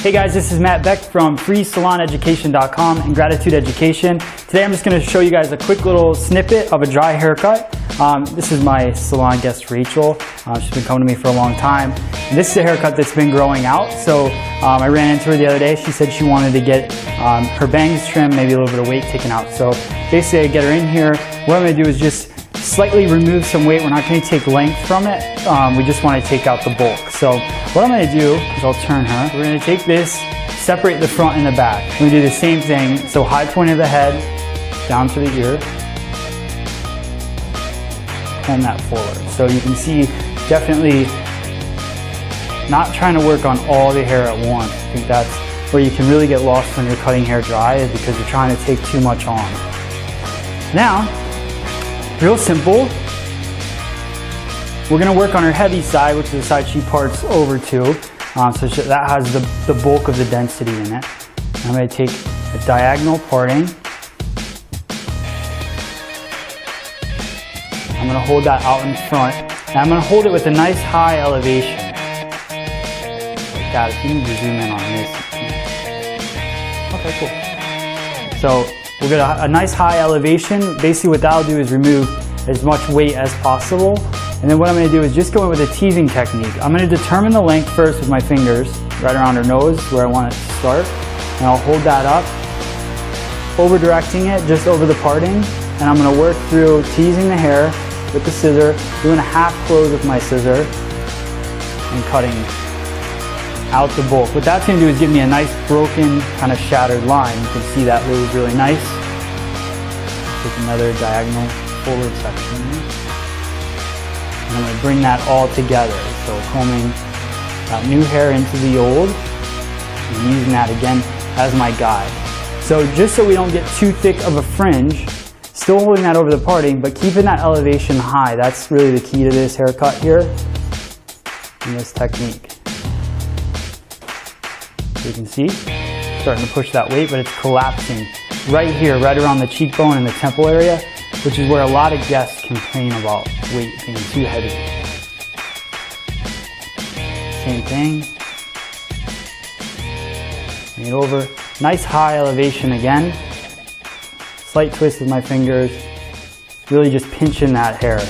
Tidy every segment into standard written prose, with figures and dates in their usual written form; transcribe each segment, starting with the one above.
Hey guys, this is Matt Beck from freesaloneducation.com and Gratitude Education. Today I'm just going to show you guys a quick little snippet of a dry haircut. This is my salon guest Rachel. She's been coming to me for a long time. And this is a haircut that's been growing out. So I ran into her the other day. She said she wanted to get her bangs trimmed, maybe a little bit of weight taken out. So basically I get her in here. What I'm going to do is just slightly remove some weight. We're not going to take length from it. We just want to take out the bulk. So what I'm going to do is I'll turn her. We're going to take this, separate the front and the back. We're going to do the same thing. So high point of the head, down to the ear. Comb that forward. So you can see definitely not trying to work on all the hair at once. I think that's where you can really get lost when you're cutting hair dry, is because you're trying to take too much on. Now, real simple. We're going to work on her heavy side, which is the side she parts over to. So that has the bulk of the density in it. I'm going to take a diagonal parting. I'm going to hold that out in front. And I'm going to hold it with a nice high elevation. Like that. If you need to zoom in on this, you can. Okay, cool. So we'll get a nice high elevation. Basically what that'll do is remove as much weight as possible. And then what I'm going to do is just go in with a teasing technique. I'm going to determine the length first with my fingers, right around her nose where I want it to start. And I'll hold that up, over directing it just over the parting. And I'm going to work through teasing the hair with the scissor, doing a half close with my scissor, and cutting out the bulk. What that's going to do is give me a nice broken, kind of shattered line. You can see that really, really nice. Take another diagonal forward section. And I'm going to bring that all together. So combing that new hair into the old, and using that again as my guide. So just so we don't get too thick of a fringe, still holding that over the parting, but keeping that elevation high. That's really the key to this haircut here, in this technique. So you can see, starting to push that weight, but it's collapsing right here, right around the cheekbone and the temple area, which is where a lot of guests complain about weight being too heavy. Same thing. Bring it over. Nice high elevation again. Slight twist with my fingers. Really just pinching that hair.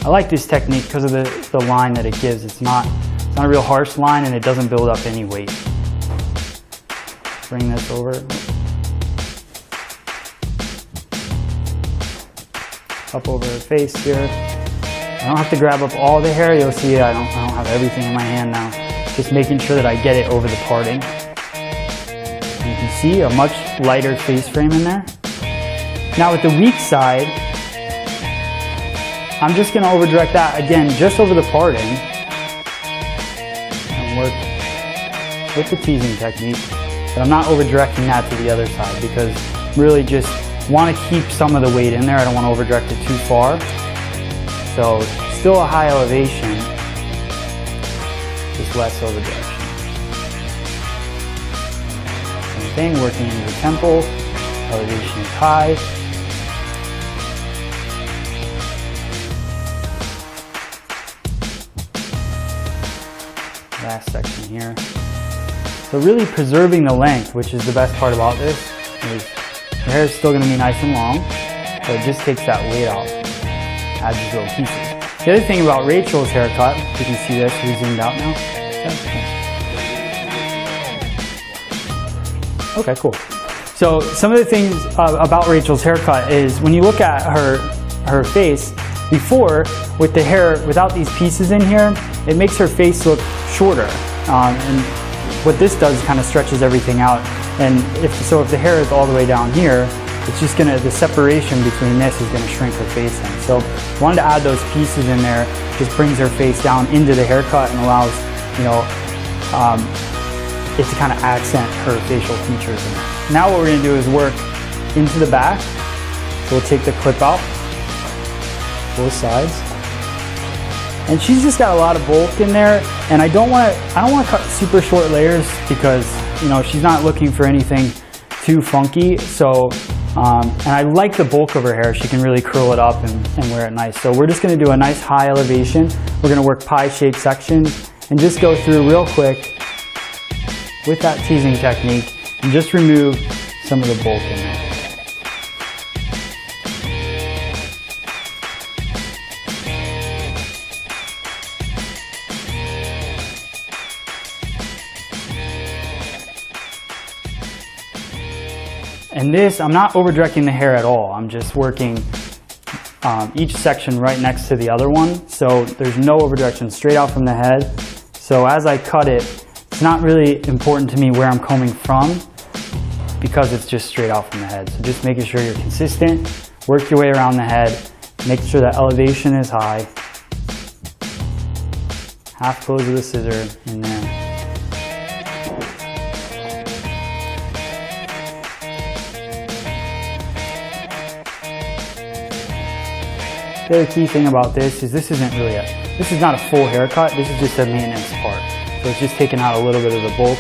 I like this technique because of the line that it gives. It's not a real harsh line, and it doesn't build up any weight. Bring this over. Up over her face here. I don't have to grab up all the hair. You'll see I don't have everything in my hand now. Just making sure that I get it over the parting. And you can see a much lighter face frame in there. Now with the weak side, I'm just going to over direct that again just over the parting. Work with the teasing technique, but I'm not over directing that to the other side, because really just want to keep some of the weight in there. I don't want to over direct it too far. So still a high elevation, just less over direction. Same thing, working into the temple, elevation is high. Last section here. So really preserving the length, which is the best part about this, is your hair is still going to be nice and long, but it just takes that weight out, adds these little pieces. The other thing about Rachel's haircut, you can see this, we zoomed out now. Okay, cool. So some of the things about Rachel's haircut is when you look at her face, before, with the hair without these pieces in here, it makes her face look shorter. And what this does is kind of stretches everything out. And if the hair is all the way down here, it's just the separation between this is going to shrink her face in. So I wanted to add those pieces in there, just brings her face down into the haircut and allows, it to kind of accent her facial features. Now what we're going to do is work into the back. So we'll take the clip out, both sides. And she's just got a lot of bulk in there, and I don't want to cut super short layers because she's not looking for anything too funky. So And I like the bulk of her hair. She can really curl it up and wear it nice. So we're just going to do a nice high elevation. We're going to work pie-shaped sections and just go through real quick with that teasing technique and just remove some of the bulk in there. And this, I'm not over directing the hair at all. I'm just working each section right next to the other one. So there's no over direction, straight out from the head. So as I cut it, it's not really important to me where I'm combing from because it's just straight out from the head. So just making sure you're consistent, work your way around the head, make sure that elevation is high. Half close of the scissor in there. The other key thing about this is this is not a full haircut, this is just a maintenance part. So it's just taking out a little bit of the bulk.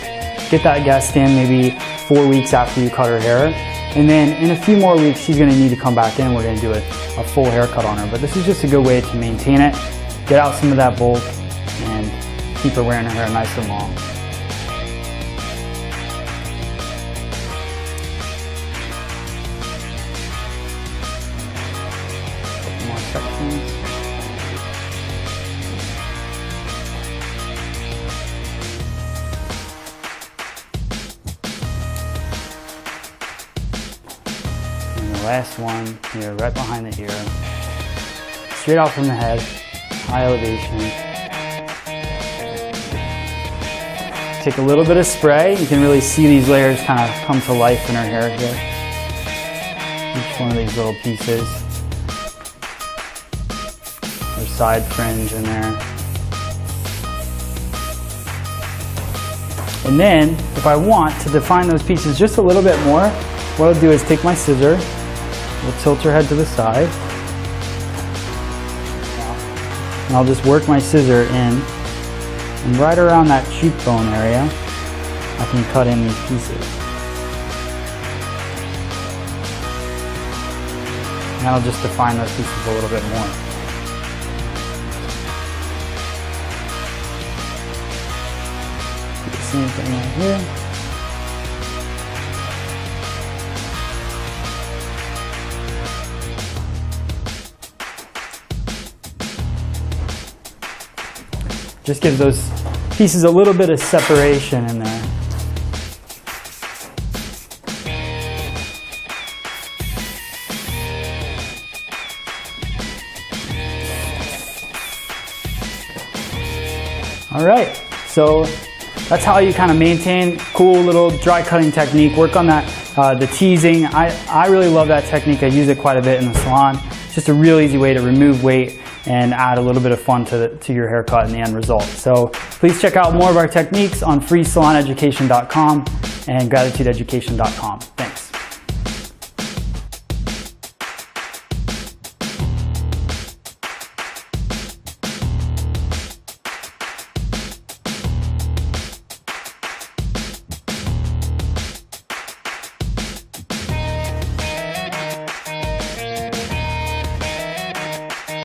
Get that guest in maybe 4 weeks after you cut her hair. And then in a few more weeks, she's gonna need to come back in. We're gonna do a full haircut on her. But this is just a good way to maintain it, get out some of that bulk, and keep her wearing her hair nice and long. Sections. And the last one here, right behind the ear, straight out from the head, high elevation. Take a little bit of spray. You can really see these layers kind of come to life in her hair here. Each one of these little pieces. There's side fringe in there. And then, if I want to define those pieces just a little bit more, what I'll do is take my scissor, we'll tilt her head to the side, and I'll just work my scissor in, and right around that cheekbone area, I can cut in these pieces. And that'll just define those pieces a little bit more. Same thing right here. Just gives those pieces a little bit of separation in there. All right, so that's how you kind of maintain cool little dry cutting technique. Work on that, the teasing. I really love that technique. I use it quite a bit in the salon. It's just a real easy way to remove weight and add a little bit of fun to your haircut and the end result. So please check out more of our techniques on freesaloneducation.com and gratitudeeducation.com.